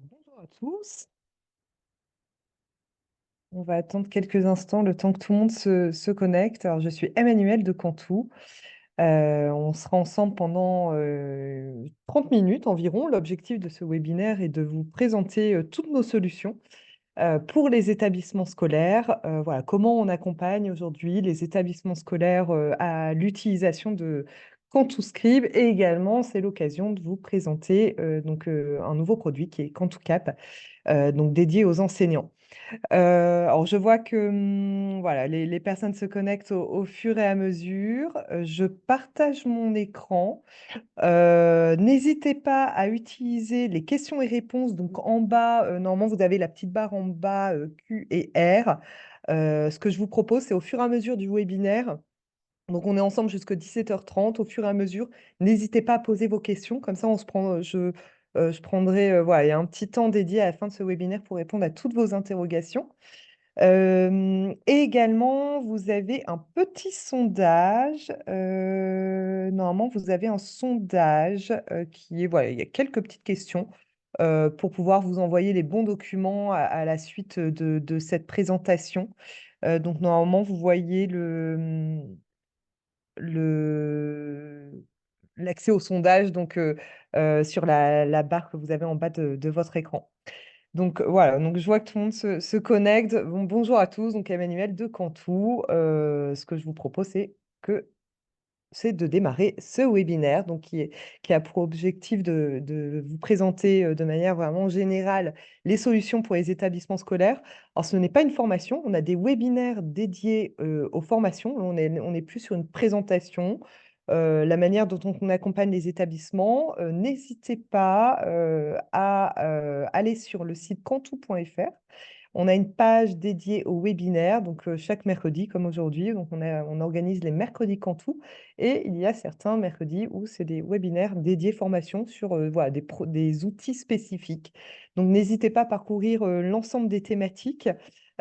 Bonjour à tous. On va attendre quelques instants le temps que tout le monde se connecte. Alors, je suis Emmanuelle de Cantou. On sera ensemble pendant 30 minutes environ. L'objectif de ce webinaire est de vous présenter toutes nos solutions pour les établissements scolaires. Voilà, comment on accompagne aujourd'hui les établissements scolaires à l'utilisation de Cantuscribe. Et également, c'est l'occasion de vous présenter un nouveau produit qui est CantuCap, donc dédié aux enseignants. Alors, je vois que voilà, les personnes se connectent au fur et à mesure. Je partage mon écran. N'hésitez pas à utiliser les questions et réponses. Donc, en bas, normalement, vous avez la petite barre en bas, Q et R. Ce que je vous propose, c'est au fur et à mesure du webinaire. Donc, on est ensemble jusqu'à 17h30. Au fur et à mesure, n'hésitez pas à poser vos questions. Comme ça, je prendrai, voilà, il y a un petit temps dédié à la fin de ce webinaire pour répondre à toutes vos interrogations. Et également, vous avez un petit sondage. Normalement, vous avez un sondage qui est, voilà, il y a quelques petites questions pour pouvoir vous envoyer les bons documents à la suite de cette présentation. Donc, normalement, vous voyez le, l'accès au sondage sur la barre que vous avez en bas de votre écran. Donc voilà, donc je vois que tout le monde se connecte. Bonjour à tous, donc Emmanuel de Cantou. Ce que je vous propose, c'est de démarrer ce webinaire qui a pour objectif de vous présenter de manière vraiment générale les solutions pour les établissements scolaires. Alors, ce n'est pas une formation, on a des webinaires dédiés aux formations. On est plus sur une présentation, la manière dont on accompagne les établissements. N'hésitez pas à aller sur le site cantou.fr. On a une page dédiée au webinaire, donc chaque mercredi, comme aujourd'hui. Donc, on organise les mercredis Cantou. Et il y a certains mercredis où c'est des webinaires dédiés formation sur voilà, des outils spécifiques. Donc, n'hésitez pas à parcourir l'ensemble des thématiques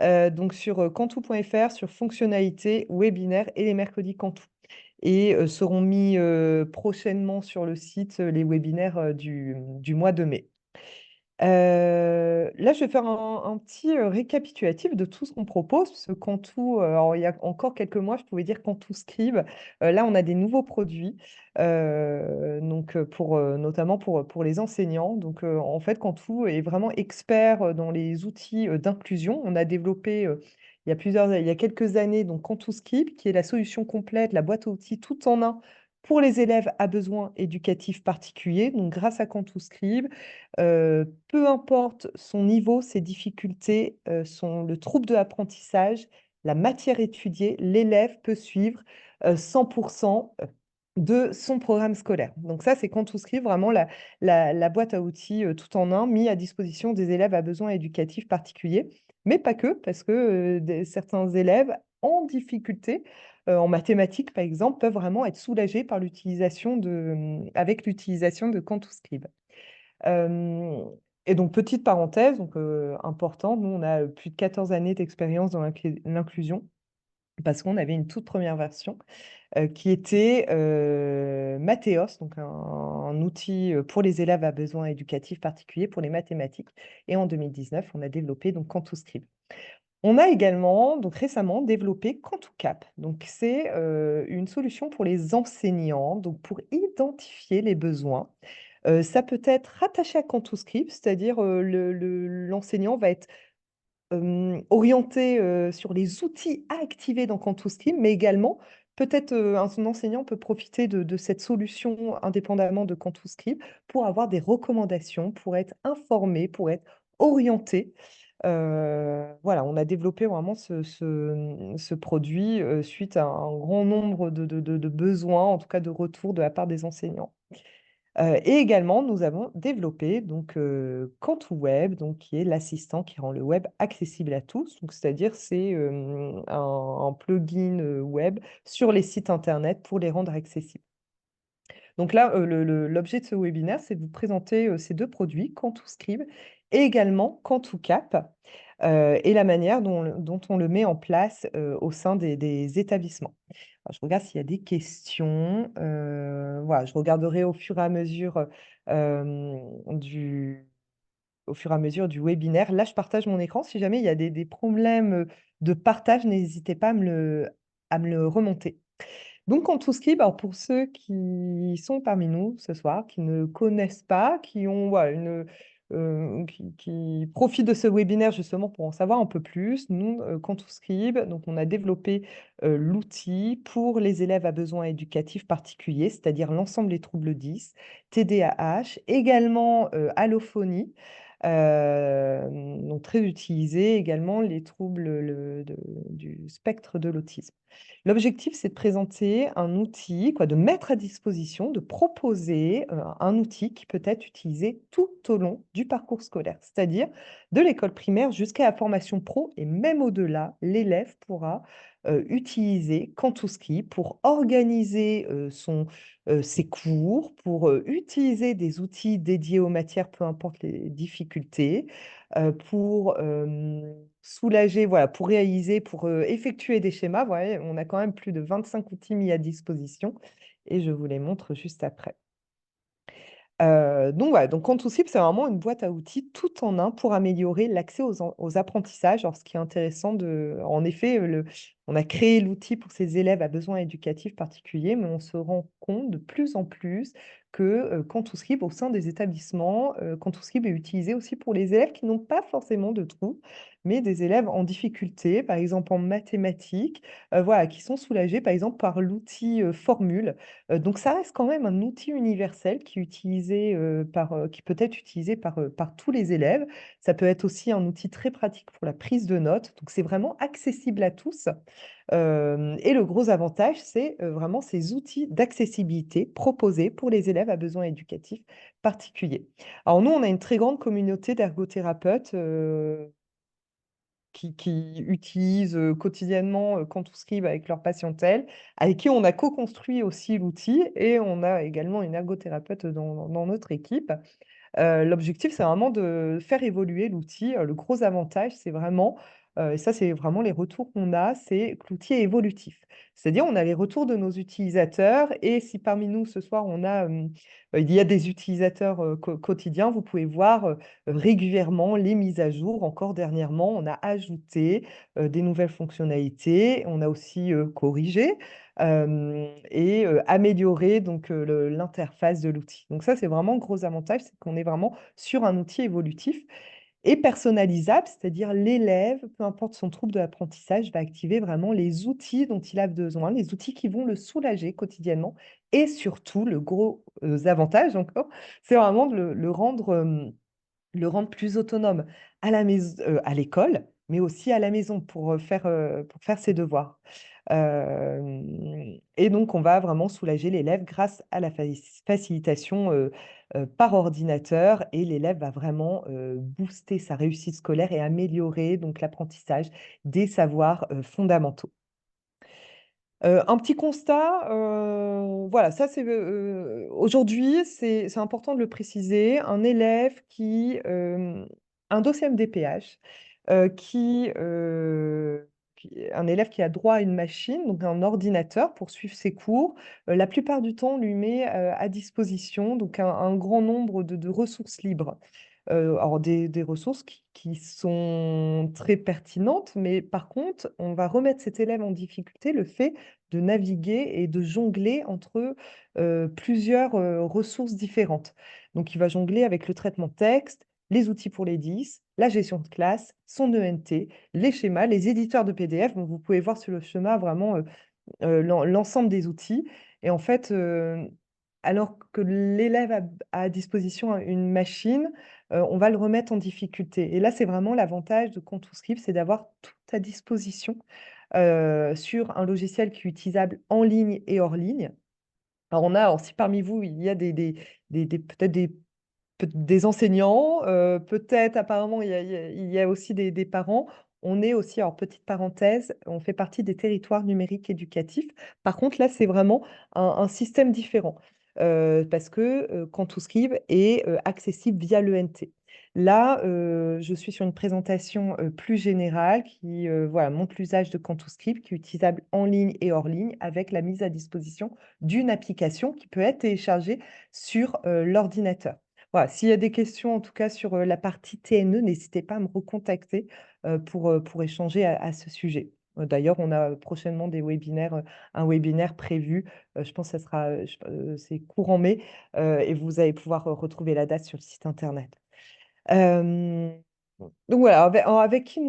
donc sur cantou.fr, sur fonctionnalités, webinaires et les mercredis Cantou. Et seront mis prochainement sur le site les webinaires du mois de mai. Là, je vais faire un petit récapitulatif de tout ce qu'on propose, parce que alors, il y a encore quelques mois, je pouvais dire Cantu Scribe. Là, on a des nouveaux produits, notamment pour les enseignants. Donc, en fait, Cantu est vraiment expert dans les outils d'inclusion. On a développé il y a quelques années donc Cantu Scribe, qui est la solution complète, la boîte à outils tout en un pour les élèves à besoins éducatifs particuliers. Donc, grâce à Cantu Scribe, peu importe son niveau, ses difficultés, le trouble de l'apprentissage, la matière étudiée, l'élève peut suivre 100% de son programme scolaire. Donc ça, c'est Cantuscript, vraiment la boîte à outils tout en un, mis à disposition des élèves à besoins éducatifs particuliers, mais pas que, parce que certains élèves en difficulté, en mathématiques par exemple, peuvent vraiment être soulagés par avec l'utilisation de Cantuscript. Euh, et donc, petite parenthèse, importante, nous, on a plus de 14 années d'expérience dans l'inclusion parce qu'on avait une toute première version qui était Mathéos, donc un outil pour les élèves à besoins éducatifs particuliers pour les mathématiques. Et en 2019, on a développé donc CantuScript. On a également, donc récemment, développé CantuCap. Donc, c'est une solution pour les enseignants, donc pour identifier les besoins. Ça peut être rattaché à CantuScript, c'est-à-dire l'enseignant va être orienté sur les outils à activer dans CantuScript, mais également, peut-être un enseignant peut profiter de cette solution indépendamment de CantuScript pour avoir des recommandations, pour être informé, pour être orienté. Voilà, on a développé vraiment ce produit suite à un grand nombre de besoins, en tout cas de retours de la part des enseignants. Et également, nous avons développé Cantu Web, donc, qui est l'assistant qui rend le web accessible à tous. Donc, c'est-à-dire, c'est un plugin web sur les sites Internet pour les rendre accessibles. Donc là, l'objet de ce webinaire, c'est de vous présenter ces deux produits, CantuScribe et également CantuCap, et la manière dont on le met en place au sein des établissements. Alors, je regarde s'il y a des questions. Voilà, je regarderai au fur et à mesure du, au fur et à mesure du webinaire. Là, je partage mon écran. Si jamais il y a des problèmes, de partage, n'hésitez pas à me le remonter. Donc en tout ce qui est, alors pour ceux qui sont parmi nous ce soir, qui ne connaissent pas, qui ont voilà qui profitent de ce webinaire justement pour en savoir un peu plus, nous, Quantouscribe, donc on a développé, l'outil pour les élèves à besoins éducatifs particuliers, c'est-à-dire l'ensemble des troubles 10, TDAH, également, allophonie, donc très utilisé, également les troubles du spectre de l'autisme. L'objectif, c'est de présenter un outil, quoi, de mettre à disposition, de proposer, un outil qui peut être utilisé tout au long du parcours scolaire. C'est-à-dire de l'école primaire jusqu'à la formation pro et même au-delà, l'élève pourra, utiliser Quantouscript pour organiser, ses cours, pour, utiliser des outils dédiés aux matières, peu importe les difficultés, pour, soulager, voilà, pour réaliser, pour, effectuer des schémas. Voilà, on a quand même plus de 25 outils mis à disposition et je vous les montre juste après. Donc voilà, donc Quantouscript, c'est vraiment une boîte à outils tout en un pour améliorer l'accès aux apprentissages. Alors ce qui est intéressant en effet, on a créé l'outil pour ces élèves à besoins éducatifs particuliers, mais on se rend compte de plus en plus que, Quantouscript au sein des établissements, Quantouscript est utilisé aussi pour les élèves qui n'ont pas forcément de trous, mais des élèves en difficulté, par exemple en mathématiques, voilà, qui sont soulagés par exemple par l'outil, Formule. Donc ça reste quand même un outil universel qui peut être utilisé par tous les élèves. Ça peut être aussi un outil très pratique pour la prise de notes, donc c'est vraiment accessible à tous. Et le gros avantage, c'est, vraiment ces outils d'accessibilité proposés pour les élèves à besoins éducatifs particuliers. Alors nous, on a une très grande communauté d'ergothérapeutes, qui utilisent, quotidiennement, Quantouscript avec leur patientèle, avec qui on a co-construit aussi l'outil et on a également une ergothérapeute dans notre équipe. L'objectif, c'est vraiment de faire évoluer l'outil. Le gros avantage, c'est vraiment, et ça, c'est vraiment les retours qu'on a, c'est que l'outil est évolutif. C'est-à-dire, on a les retours de nos utilisateurs et si parmi nous, ce soir, il y a des utilisateurs, quotidiens, vous pouvez voir, régulièrement les mises à jour. Encore dernièrement, on a ajouté, des nouvelles fonctionnalités. On a aussi, corrigé, et améliorer donc l'interface de l'outil. Donc ça, c'est vraiment le gros avantage, c'est qu'on est vraiment sur un outil évolutif et personnalisable, c'est-à-dire l'élève, peu importe son trouble de l'apprentissage, va activer vraiment les outils dont il a besoin, les outils qui vont le soulager quotidiennement et surtout, le gros, avantage encore, c'est vraiment de le rendre plus autonome à l'école, mais aussi à la maison pour faire ses devoirs. Et donc on va vraiment soulager l'élève grâce à la facilitation, par ordinateur et l'élève va vraiment, booster sa réussite scolaire et améliorer donc l'apprentissage des savoirs, fondamentaux. Un petit constat, voilà, ça c'est, aujourd'hui, c'est important de le préciser, un élève un dossier MDPH, un élève qui a droit à une machine, donc un ordinateur pour suivre ses cours, la plupart du temps, on lui met, à disposition donc un grand nombre de ressources libres. Alors des ressources qui sont très pertinentes, mais par contre, on va remettre cet élève en difficulté le fait de naviguer et de jongler entre, plusieurs, ressources différentes. Donc il va jongler avec le traitement de texte, les outils pour les 10, la gestion de classe, son ENT, les schémas, les éditeurs de PDF. Donc vous pouvez voir sur le schéma vraiment, l'ensemble des outils et en fait, alors que l'élève a à disposition une machine, on va le remettre en difficulté et là, c'est vraiment l'avantage de Quantouscript, c'est d'avoir tout à disposition, sur un logiciel qui est utilisable en ligne et hors ligne. Alors si parmi vous, il y a peut-être des enseignants, peut-être apparemment il y a aussi des parents. On est aussi alors petite parenthèse, on fait partie des territoires numériques éducatifs. Par contre là, c'est vraiment un système différent, parce que, Quantouscript est, accessible via l'ENT. Là, je suis sur une présentation, plus générale qui, voilà, montre l'usage de Quantouscript qui est utilisable en ligne et hors ligne avec la mise à disposition d'une application qui peut être téléchargée sur, l'ordinateur. Voilà, s'il y a des questions, en tout cas sur, la partie TNE, n'hésitez pas à me recontacter, pour échanger à ce sujet. D'ailleurs, on a prochainement un webinaire prévu, je pense que ça sera, c'est courant mai, et vous allez pouvoir, retrouver la date sur le site internet. Hem, donc voilà, avec qui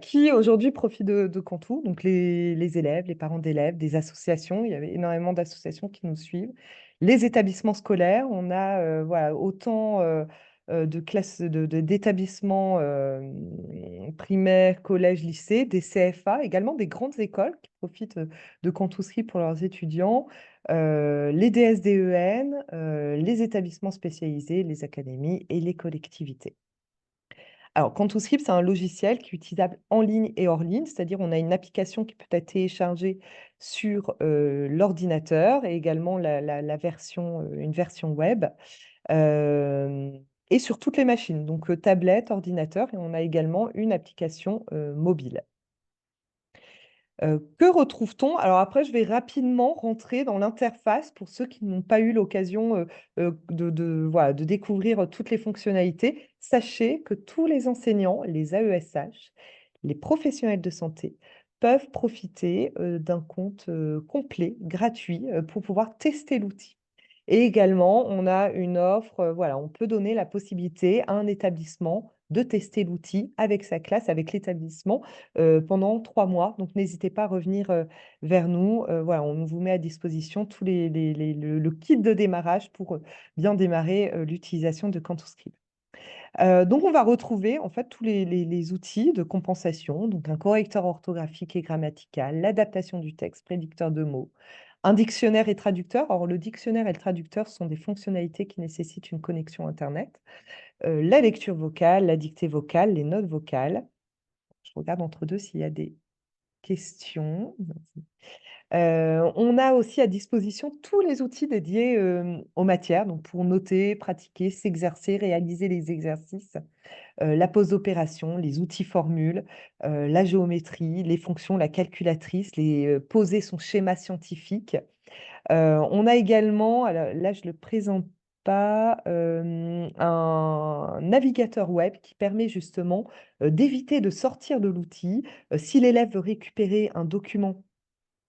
qui aujourd'hui profite de Cantou, donc les élèves, les parents d'élèves, des associations, il y avait énormément d'associations qui nous suivent. Les établissements scolaires, on a, voilà, autant, de classes d'établissements, primaires, collèges, lycées, des CFA, également des grandes écoles qui profitent, de Cantouski pour leurs étudiants, les DSDEN, les établissements spécialisés, les académies et les collectivités. Alors, Quantuscript, c'est un logiciel qui est utilisable en ligne et hors ligne, c'est-à-dire on a une application qui peut être téléchargée sur l'ordinateur et également une version web, et sur toutes les machines, donc tablette, ordinateur, et on a également une application mobile. Que retrouve-t-on? Alors après, je vais rapidement rentrer dans l'interface pour ceux qui n'ont pas eu l'occasion, voilà, de découvrir toutes les fonctionnalités. Sachez que tous les enseignants, les AESH, les professionnels de santé peuvent profiter, d'un compte, complet, gratuit, pour pouvoir tester l'outil. Et également, on a une offre, voilà, on peut donner la possibilité à un établissement de tester l'outil avec sa classe, avec l'établissement, pendant 3 mois. Donc n'hésitez pas à revenir, vers nous. Voilà, on vous met à disposition tous le kit de démarrage pour, bien démarrer, l'utilisation de Cantuscript. Donc on va retrouver en fait tous les outils de compensation, donc un correcteur orthographique et grammatical, l'adaptation du texte, prédicteur de mots, un dictionnaire et traducteur. Alors le dictionnaire et le traducteur sont des fonctionnalités qui nécessitent une connexion internet. La lecture vocale, la dictée vocale, les notes vocales. Je regarde entre deux s'il y a des questions. On a aussi à disposition tous les outils dédiés, aux matières, donc pour noter, pratiquer, s'exercer, réaliser les exercices, la pose d'opération, les outils formules, la géométrie, les fonctions, la calculatrice, poser son schéma scientifique. On a également, alors là je ne le présente pas, un navigateur web qui permet justement, d'éviter de sortir de l'outil. Si l'élève veut récupérer un document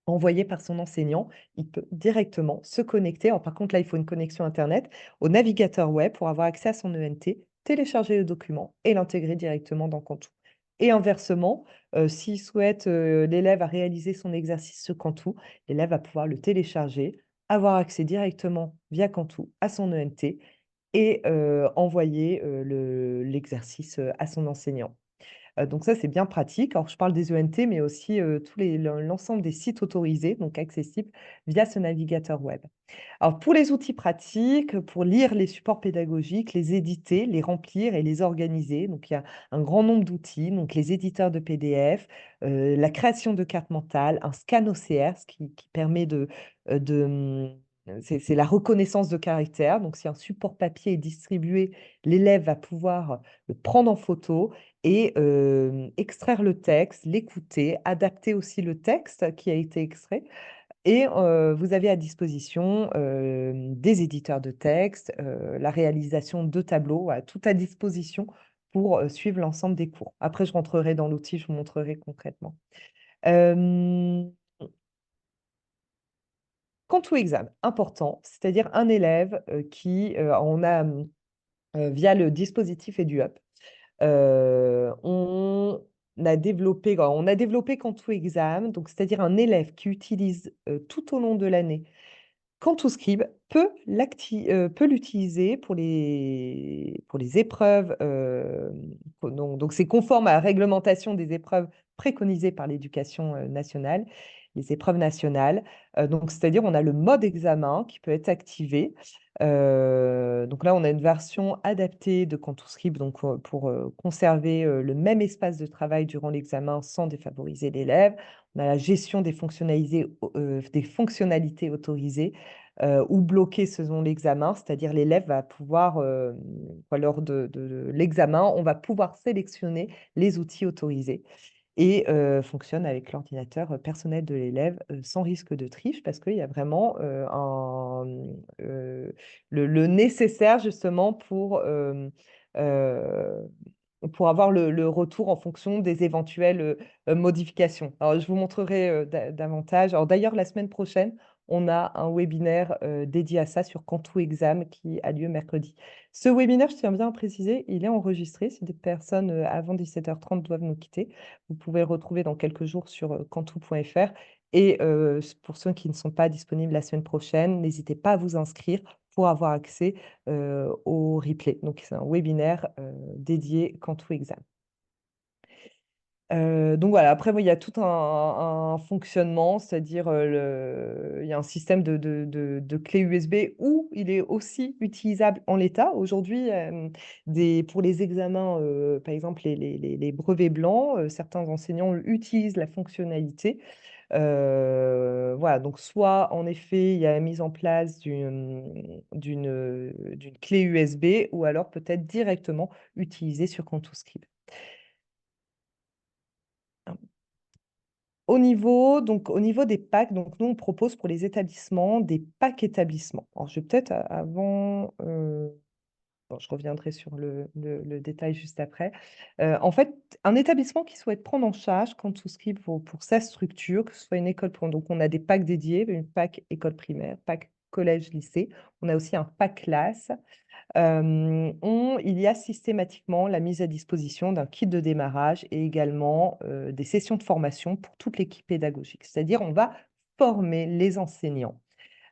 envoyé par son enseignant, il peut directement se connecter. Alors, par contre, là, il faut une connexion internet au navigateur web pour avoir accès à son ENT, télécharger le document et l'intégrer directement dans Cantu. Et inversement, s'il souhaite, l'élève à réaliser son exercice sur Cantu, l'élève va pouvoir le télécharger, avoir accès directement via Cantu à son ENT et envoyer l'exercice à son enseignant. Donc ça, c'est bien pratique. Alors, je parle des ENT, mais aussi l'ensemble des sites autorisés, donc accessibles via ce navigateur web. Alors, pour les outils pratiques, pour lire les supports pédagogiques, les éditer, les remplir et les organiser, donc il y a un grand nombre d'outils, donc les éditeurs de PDF, la création de cartes mentales, un scan OCR, ce qui permet c'est la reconnaissance de caractère. Donc, si un support papier est distribué, l'élève va pouvoir le prendre en photo et extraire le texte, l'écouter, adapter aussi le texte qui a été extrait. Et vous avez à disposition, des éditeurs de texte, la réalisation de tableaux, voilà, tout à disposition pour, suivre l'ensemble des cours. Après, je rentrerai dans l'outil, je vous montrerai concrètement. Hem, Quant au examen, important, c'est-à-dire un élève, on a, via le dispositif EduUp, on a développé Quantu-Exam, donc c'est-à-dire un élève qui utilise, tout au long de l'année Quantuscribe peut l'utiliser pour les épreuves, donc c'est conforme à la réglementation des épreuves préconisées par l'éducation, nationale, les épreuves nationales. Donc c'est-à-dire on a le mode examen qui peut être activé. Donc là, on a une version adaptée de Quantuscribe donc pour, conserver, le même espace de travail durant l'examen sans défavoriser l'élève. On a la gestion des fonctionnalités autorisées ou bloquées selon l'examen, c'est-à-dire l'élève va pouvoir, lors de l'examen, on va pouvoir sélectionner les outils autorisés. et fonctionne avec l'ordinateur, personnel de l'élève, sans risque de triche parce qu'il y a vraiment, le nécessaire justement pour avoir le retour en fonction des éventuelles, modifications. Alors je vous montrerai, davantage. Alors d'ailleurs la semaine prochaine, on a un webinaire, dédié à ça sur Cantou Exam qui a lieu mercredi. Ce webinaire, je tiens bien à préciser, il est enregistré. Si des personnes, avant 17h30 doivent nous quitter, vous pouvez le retrouver dans quelques jours sur, cantou.fr et pour ceux qui ne sont pas disponibles la semaine prochaine, n'hésitez pas à vous inscrire pour avoir accès, au replay. Donc c'est un webinaire, dédié Cantou Exam. Donc voilà, après moi, il y a tout un fonctionnement, c'est-à-dire, il y a un système de clé USB où il est aussi utilisable en l'état. Aujourd'hui, pour les examens, par exemple les brevets blancs, certains enseignants utilisent la fonctionnalité. Voilà, donc soit en effet, il y a la mise en place d'une clé USB ou alors peut-être directement utiliser sur Cantuscript. Au niveau des packs, donc nous, on propose pour les établissements des packs établissements. Alors, je vais peut-être avant, bon, je reviendrai sur le détail juste après. En fait, un établissement qui souhaite prendre en charge Cantuscript pour sa structure, que ce soit une école donc on a des packs dédiés, une pack école primaire, pack collège, lycée. On a aussi un pack classe. Il y a systématiquement la mise à disposition d'un kit de démarrage et également, des sessions de formation pour toute l'équipe pédagogique. C'est-à-dire, on va former les enseignants.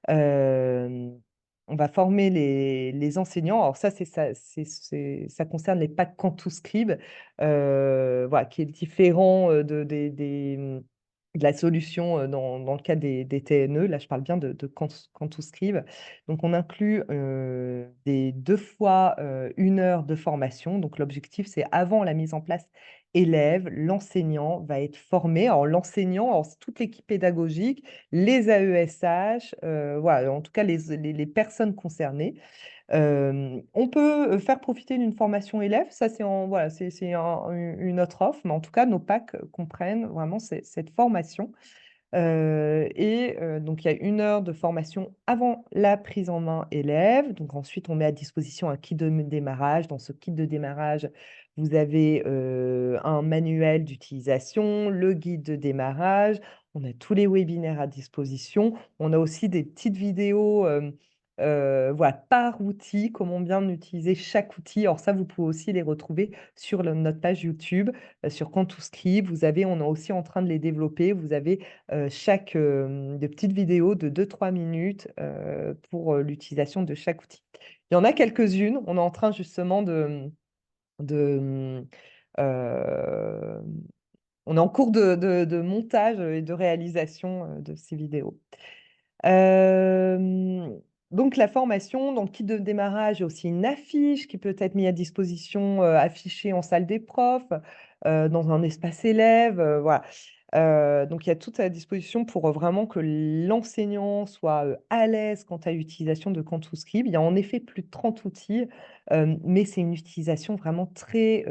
Hem, on va former les enseignants. Alors ça, ça concerne les packs Cantuscript, voilà, qui est différent, de la solution, dans le cadre des TNE. Là, je parle bien de Cantuscript. Donc on inclut, des 2 fois, 1 heure de formation. Donc l'objectif, c'est avant la mise en place élève, l'enseignant va être formé. Alors l'enseignant, alors c'est toute l'équipe pédagogique, les AESH, voilà, en tout cas les personnes concernées. On peut, faire profiter d'une formation élève, ça c'est en voilà, c'est une autre offre, mais en tout cas nos packs, comprennent vraiment cette formation. Donc il y a 1 heure de formation avant la prise en main élève. Donc ensuite, on met à disposition un kit de démarrage. Dans ce kit de démarrage, vous avez, un manuel d'utilisation, le guide de démarrage. On a tous les webinaires à disposition. On a aussi des petites vidéos, voilà, par outil, comment bien utiliser chaque outil. Alors ça, vous pouvez aussi les retrouver sur notre page YouTube, sur Cantuscript. On est aussi en train de les développer. Vous avez de petites vidéos de 2-3 minutes, pour, l'utilisation de chaque outil. Il y en a quelques-unes, on est en train justement de, on est en cours de montage, et de réalisation, de ces vidéos. Hem, donc la formation, dans le kit de démarrage, il y a aussi une affiche qui peut être mise à disposition, affichée en salle des profs, dans un espace élève, voilà. Donc il y a tout à disposition pour, vraiment que l'enseignant soit, à l'aise quant à l'utilisation de Cantuscript. Il y a en effet plus de 30 outils, mais c'est une utilisation vraiment très,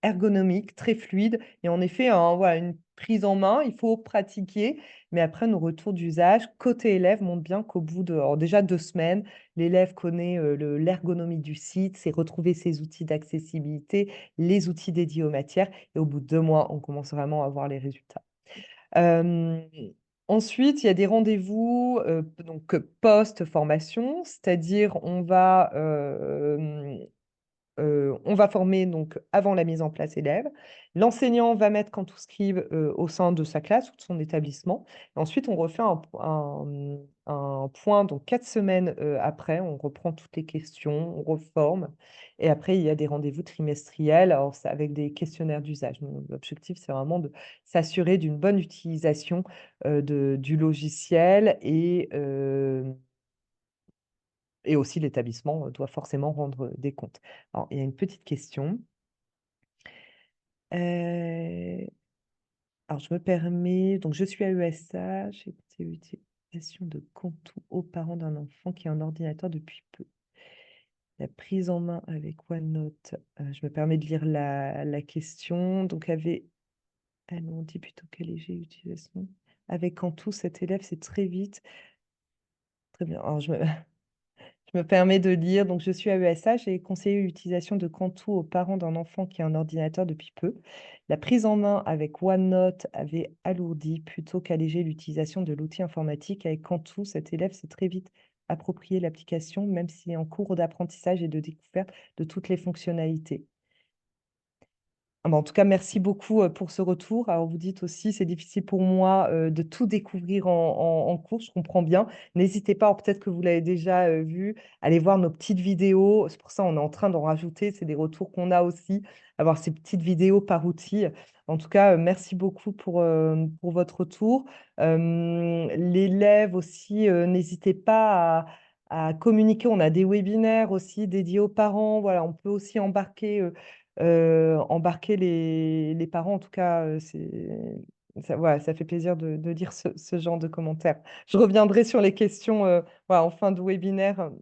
ergonomique, très fluide et en effet, voilà, une prise en main, il faut pratiquer, mais après nos retours d'usage côté élève montrent bien qu'au bout de alors déjà 2 semaines, l'élève connaît, l'ergonomie du site, sait retrouver ses outils d'accessibilité, les outils dédiés aux matières et au bout de 2 mois, on commence vraiment à voir les résultats. Hem, Ensuite, il y a des rendez-vous, post-formation, c'est-à-dire on va former donc avant la mise en place élève. L'enseignant va mettre Cantuscript, au sein de sa classe ou de son établissement. Ensuite, on refait un point donc 4 semaines, après, on reprend toutes les questions, on reforme et après il y a des rendez-vous trimestriels. Alors c'est avec des questionnaires d'usage. Donc l'objectif, c'est vraiment de s'assurer d'une bonne utilisation, du logiciel et aussi l'établissement, doit forcément rendre, des comptes. Alors, il y a une petite question. Heu, alors je me permets donc je suis AESH, j'ai utilisation de Contou aux parents d'un enfant qui a un ordinateur depuis peu. La prise en main avec OneNote, je me permets de lire la question. Donc avait Alourdi plutôt qu'allégé l'utilisation. Avec Cantou, cet élève, c'est très vite. Très bien. Alors, je me permets de lire. Donc, je suis à ESH et conseiller l'utilisation de Cantou aux parents d'un enfant qui a un ordinateur depuis peu. La prise en main avec OneNote avait alourdi plutôt qu'allégé l'utilisation de l'outil informatique. Avec Cantou, cet élève s'est très vite approprié l'application, même s'il est en cours d'apprentissage et de découverte de toutes les fonctionnalités. Ah bah, en tout cas, merci beaucoup, pour ce retour. Alors vous dites aussi: «C'est difficile pour moi, de tout découvrir en cours», je comprends bien. N'hésitez pas, alors peut-être que vous l'avez déjà, vu, allez voir nos petites vidéos. C'est pour ça, on est en train d'en rajouter, c'est des retours qu'on a aussi, avoir ces petites vidéos par outil. En tout cas, merci beaucoup pour votre retour. L'élève aussi, n'hésitez pas à communiquer. On a des webinaires aussi dédiés aux parents. Voilà, on peut aussi embarquer les parents, en tout cas, c'est ça, voilà, ça fait plaisir de lire ce genre de commentaires. Je reviendrai sur les questions, voilà, en fin de webinaire.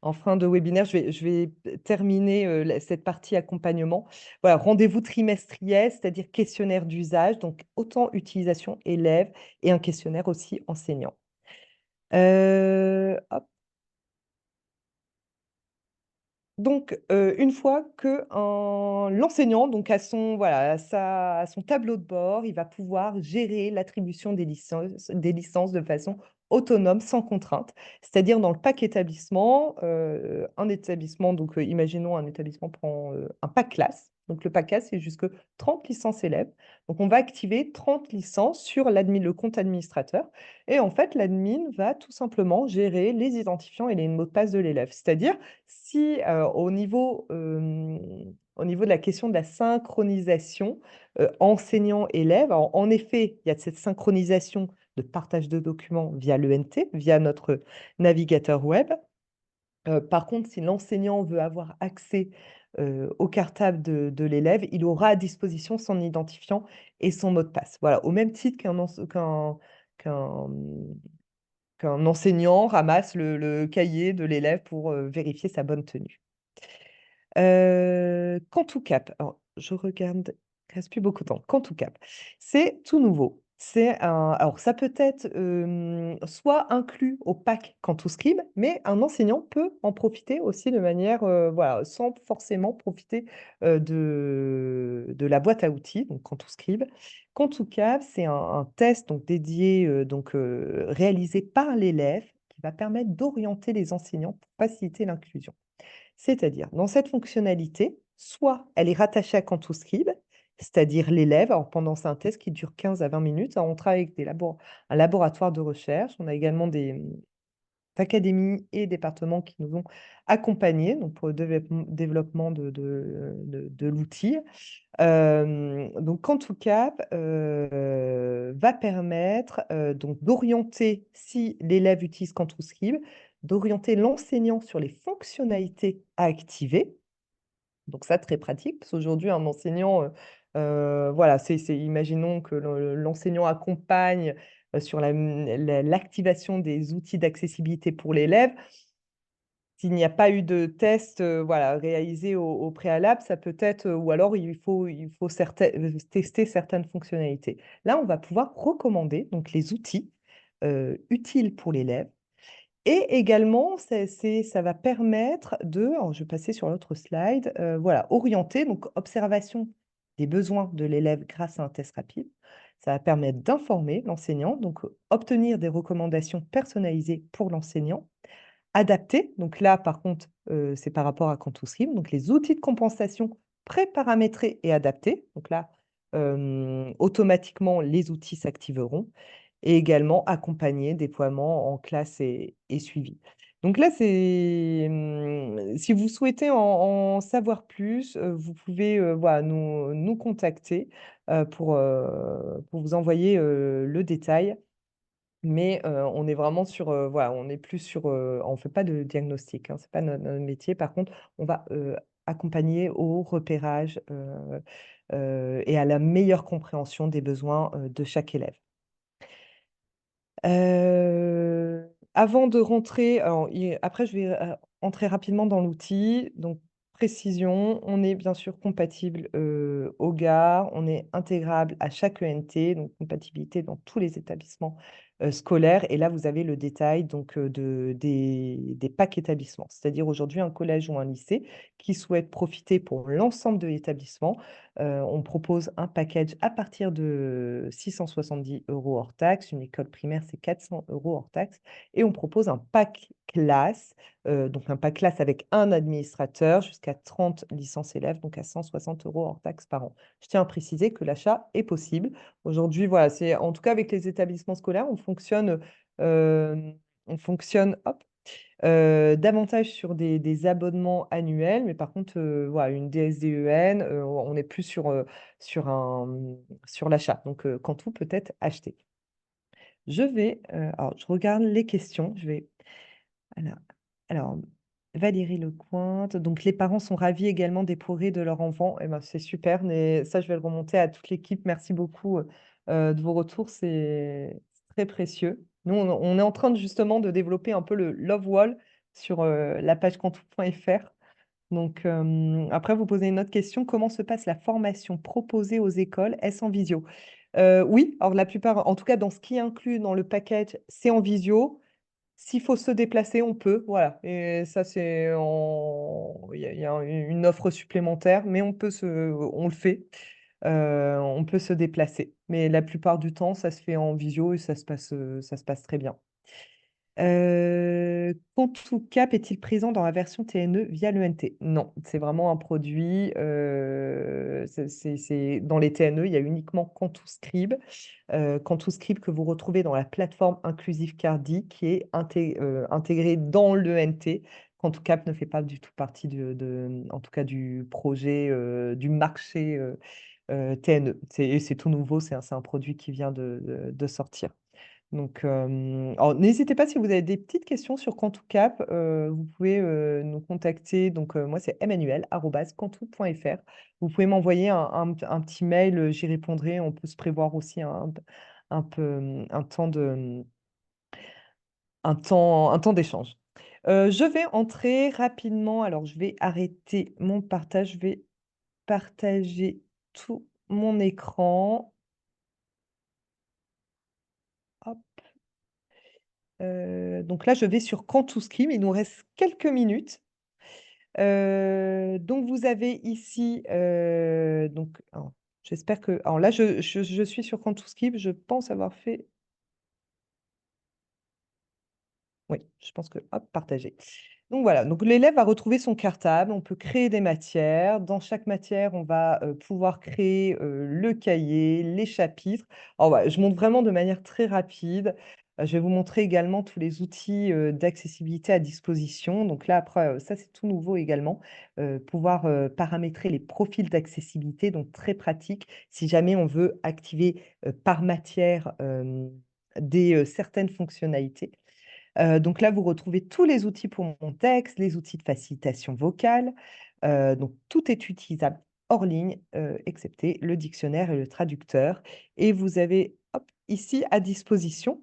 Je vais terminer, cette partie accompagnement. Voilà, rendez-vous trimestriel, c'est-à-dire questionnaire d'usage, donc autant utilisation élève et un questionnaire aussi enseignant. Hop. Donc, une fois que l'enseignant donc a son tableau de bord, il va pouvoir gérer l'attribution des licences de façon autonome, sans contrainte. C'est-à-dire dans le pack établissement, un établissement donc, imaginons un établissement prend, un pack classe. Donc le pack classe, c'est jusque 30 licences élèves. Donc on va activer 30 licences sur le compte administrateur et en fait l'admin va tout simplement gérer les identifiants et les mots de passe de l'élève. C'est-à-dire si, au niveau de la question de la synchronisation, enseignant-élève, alors en effet, il y a cette synchronisation de partage de documents via l'ENT, via notre navigateur web. Par contre, si l'enseignant veut avoir accès, au cartable de l'élève, il aura à disposition son identifiant et son mot de passe. Voilà, au même titre qu'un, mmh, qu'un enseignant ramasse le cahier de l'élève pour, vérifier sa bonne tenue. Quant2Cap, alors je regarde, il reste plus beaucoup de temps. Quant2Cap, c'est tout nouveau. Alors ça peut être, soit inclus au pack Quantouscribe, mais un enseignant peut en profiter aussi de manière, voilà, sans forcément profiter, de la boîte à outils, donc Quantouscribe. Quant2Cap, c'est un test donc dédié, réalisé par l'élève qui va permettre d'orienter les enseignants pour faciliter l'inclusion. C'est-à-dire, dans cette fonctionnalité, soit elle est rattachée à Quantouscribe, c'est-à-dire l'élève, alors pendant c'est un test qui dure 15 à 20 minutes, hein, on travaille avec un laboratoire de recherche, on a également des académies et départements qui nous ont accompagnés donc pour le développement de l'outil. Donc Quantucap, va permettre, donc d'orienter, si l'élève utilise Quantouscribe, d'orienter l'enseignant sur les fonctionnalités à activer. Donc ça, très pratique, parce qu'aujourd'hui un enseignant, voilà, imaginons que l'enseignant accompagne, sur l'activation des outils d'accessibilité pour l'élève. S'il n'y a pas eu de test, voilà, réalisé au préalable, ça peut être, ou alors il faut tester certaines fonctionnalités. Là, on va pouvoir recommander donc les outils, utiles pour l'élève et également ça va permettre alors je vais passer sur l'autre slide, voilà, orienter donc observation des besoins de l'élève grâce à un test rapide. Ça va permettre d'informer l'enseignant, donc obtenir des recommandations personnalisées pour l'enseignant. Adapté, donc là, par contre, c'est par rapport à Quantousrim, donc les outils de compensation pré-paramétrés et adaptés. Donc là, automatiquement, les outils s'activeront et également accompagner, déploiement en classe et suivi. Donc là, si vous souhaitez en savoir plus, vous pouvez, voilà, nous contacter, pour vous envoyer, le détail. Mais, on est vraiment sur, voilà, on est plus sur, on fait pas de diagnostic, hein, c'est pas notre métier. Par contre, on va, accompagner au repérage, et à la meilleure compréhension des besoins, de chaque élève. Avant de rentrer, alors après je vais, entrer rapidement dans l'outil. Donc précision, on est bien sûr compatible, au GAR, on est intégrable à chaque ENT, donc compatibilité dans tous les établissements, scolaires et là, vous avez le détail donc, des packs établissements. C'est-à-dire aujourd'hui un collège ou un lycée qui souhaite profiter pour l'ensemble de l'établissement, on propose un package à partir de 670 € hors taxes. Une école primaire, c'est 400 € hors taxes et on propose un pack classe, donc un pack classe avec un administrateur jusqu'à 30 licences élèves, donc à 160 € hors taxes par an. Je tiens à préciser que l'achat est possible. Aujourd'hui, voilà, c'est en tout cas avec les établissements scolaires, on fonctionne, hop, davantage sur des abonnements annuels, mais par contre, voilà, une DSDEN, on est plus sur sur l'achat, donc quand tout peut être acheté. Alors je regarde les questions, alors alors Valérie Lecointe, donc les parents sont ravis également des progrès de leur enfant. Eh ben, c'est super, mais ça, je vais le remonter à toute l'équipe. Merci beaucoup, de vos retours, c'est très précieux. Nous, on est en train de justement de développer un peu le Love Wall sur, la page cantou.fr. Donc, après vous posez une autre question: «Comment se passe la formation proposée aux écoles? Est-ce en visio?» Oui, alors la plupart en tout cas dans ce qui est inclus dans le package, c'est en visio. S'il faut se déplacer, on peut, voilà et ça c'est en il y a une offre supplémentaire, mais on le fait, on peut se déplacer. Mais la plupart du temps, ça se fait en visio et ça se passe très bien. Quantucap est-il présent dans la version TNE via l'ENT? Non, c'est vraiment un produit, c'est dans les TNE, il y a uniquement Quantuscribe. Quantuscribe que vous retrouvez dans la plateforme Inclusive Cardi qui est intégrée dans l'ENT. Quantucap ne fait pas du tout partie en tout cas du projet, du marché, TNE. C'est tout nouveau, c'est un produit qui vient de sortir. Donc, alors n'hésitez pas si vous avez des petites questions sur Quantucap, vous pouvez, nous contacter. Donc, moi c'est emmanuelle@quantu.fr. Vous pouvez m'envoyer un petit mail, j'y répondrai. On peut se prévoir aussi un peu, un temps un temps d'échange. Je vais entrer rapidement. Alors je vais arrêter mon partage, je vais partager tout mon écran. Hop. Donc là, je vais sur Quantuscribe, il nous reste quelques minutes. Donc vous avez ici, donc alors j'espère que alors là, je suis sur Quantuscribe, je pense avoir fait. Oui, je pense que hop, partager. Donc voilà, donc l'élève va retrouver son cartable, on peut créer des matières. Dans chaque matière, on va, pouvoir créer, le cahier, les chapitres. Alors voilà, je montre vraiment de manière très rapide. Je vais vous montrer également tous les outils, d'accessibilité à disposition. Donc là, après, ça, c'est tout nouveau également, pouvoir, paramétrer les profils d'accessibilité, donc très pratique si jamais on veut activer, par matière, certaines fonctionnalités. Donc là, vous retrouvez tous les outils pour mon texte, les outils de facilitation vocale, donc tout est utilisable hors ligne, excepté le dictionnaire et le traducteur et vous avez, hop, ici à disposition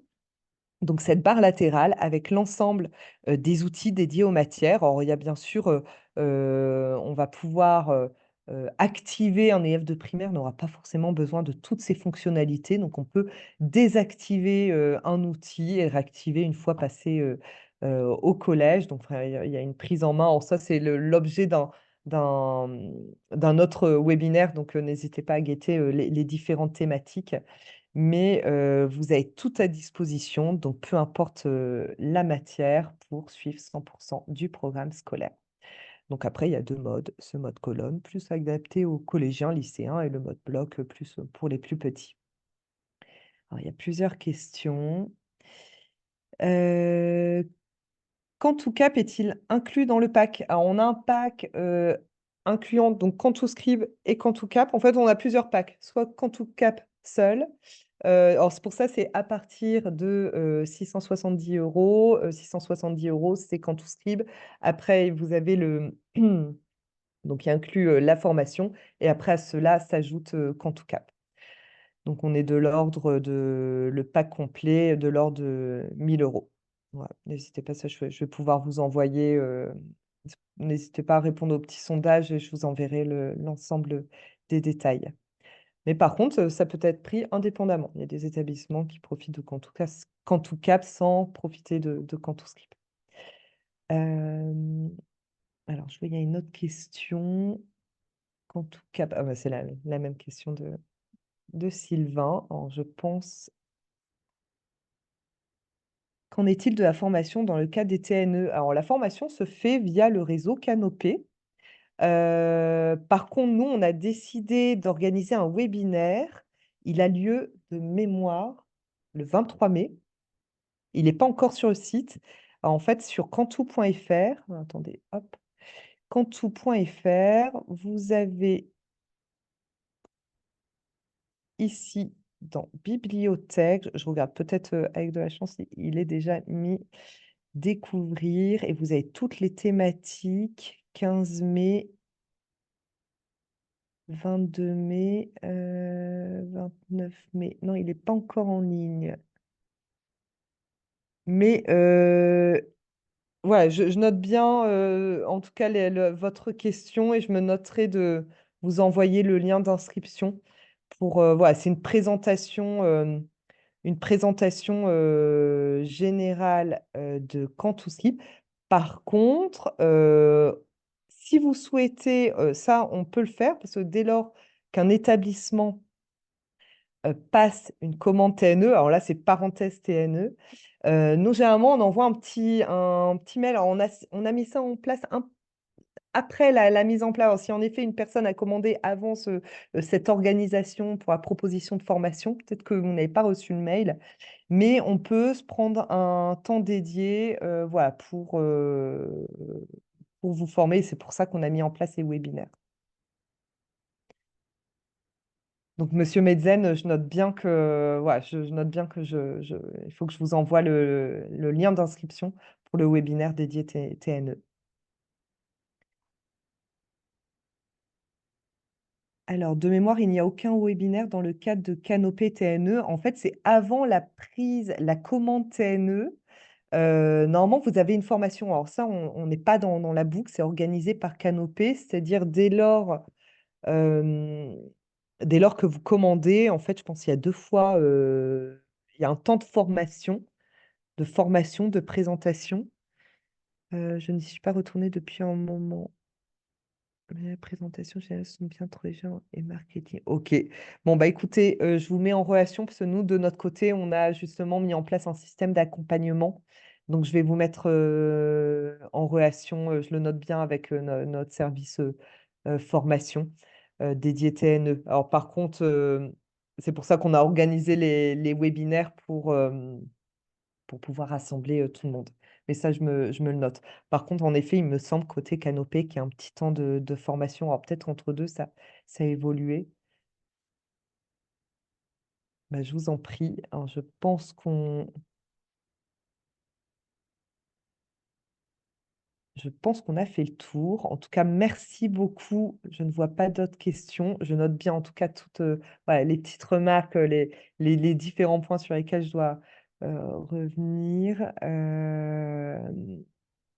donc cette barre latérale avec l'ensemble, des outils dédiés aux matières. Alors il y a bien sûr, on va pouvoir, activer un élève de primaire n'aura pas forcément besoin de toutes ces fonctionnalités, donc on peut désactiver, un outil et réactiver une fois passé, au collège. Donc enfin, il y a une prise en main. Alors ça, c'est l'objet d'un autre, webinaire, donc n'hésitez pas à guetter, les différentes thématiques. Mais vous avez tout à disposition, donc peu importe, la matière pour suivre 100 du programme scolaire. Donc après, il y a 2 modes, ce mode colonne, plus adapté aux collégiens, lycéens et le mode bloc, plus, pour les plus petits. Alors il y a plusieurs questions. Heu, Quantucap est-il inclus dans le pack? Alors on a un pack, incluant donc Quantuscribe et Quantucap. En fait, on a plusieurs packs, soit Quantucap seul. Alors c'est pour ça, c'est à partir de, 670 €. 670 €, c'est Quantuscribe. Après, vous avez le donc il inclut, la formation et après à cela s'ajoute, Quantucap. Donc on est de l'ordre de le pack complet, de l'ordre de 1 000 €. Voilà, n'hésitez pas, ça je vais pouvoir vous envoyer, n'hésitez pas à répondre au petit sondage et je vous enverrai l'ensemble des détails. Mais par contre, ça peut être pris indépendamment. Il y a des établissements qui profitent de Quantucap sans profiter de Quantuscript. Hem, alors je vois, il y a une autre question. Quantucap, ah bah, c'est la même question de Sylvain. Alors je pense, qu'en est-il de la formation dans le cadre des TNE? Alors la formation se fait via le réseau Canopé. Par contre, nous, on a décidé d'organiser un webinaire. Il a lieu de mémoire le 23 mai. Il n'est pas encore sur le site. En fait, sur cantou.fr, attendez, hop, cantou.fr, vous avez ici dans bibliothèque, je regarde peut-être avec de la chance, il est déjà mis découvrir et vous avez toutes les thématiques 15 mai, 22 mai, 29 mai. Non, il n'est pas encore en ligne. Mais ouais, je note bien, en tout cas, votre question et je me noterai de vous envoyer le lien d'inscription pour, voilà, c'est une présentation générale de Cantousskip. Par contre, si vous souhaitez, ça, on peut le faire parce que dès lors qu'un établissement passe une commande TNE, alors là, c'est parenthèse TNE. Nous, généralement, on envoie un petit mail. Alors, on a mis ça en place après la mise en place. Alors, si en effet une personne a commandé avant cette organisation pour la proposition de formation, peut-être que vous n'avez pas reçu le mail, mais on peut se prendre un temps dédié, voilà, pour vous former. C'est pour ça qu'on a mis en place ces webinaires. Donc, Monsieur Medzen, je note bien que, voilà, je note bien que il faut que je vous envoie le lien d'inscription pour le webinaire dédié TNE. Alors, de mémoire, il n'y a aucun webinaire dans le cadre de Canopé TNE. En fait, c'est avant la commande TNE. Normalement, vous avez une formation. Alors ça, on n'est pas dans la boucle, c'est organisé par Canopé, c'est-à-dire euh, dès lors que vous commandez, en fait, je pense qu'il y a 2 fois, il y a un temps de présentation. Je n'y suis pas retournée depuis un moment. Mais la présentation générale sont bien trop légères et marketing. Ok. Bon, bah écoutez, je vous mets en relation parce que nous, de notre côté, on a justement mis en place un système d'accompagnement. Donc, je vais vous mettre en relation, je le note bien avec notre service formation dédié TNE. Alors, par contre, c'est pour ça qu'on a organisé les webinaires pour pouvoir rassembler tout le monde. Mais ça, je me le note. Par contre, en effet, il me semble côté Canopé qu'il y a un petit temps de formation. Alors peut-être entre deux, ça a évolué. Bah, je vous en prie. Alors, je pense qu'on a fait le tour. En tout cas, merci beaucoup. Je ne vois pas d'autres questions. Je note bien en tout cas toutes voilà, les petites remarques, les différents points sur lesquels je dois revenir.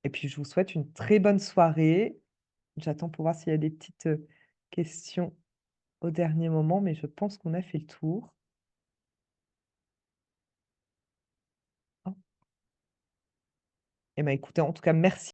Et puis, je vous souhaite une très bonne soirée. J'attends pour voir s'il y a des petites questions au dernier moment, mais je pense qu'on a fait le tour. Oh. Eh bien, écoutez, en tout cas, merci.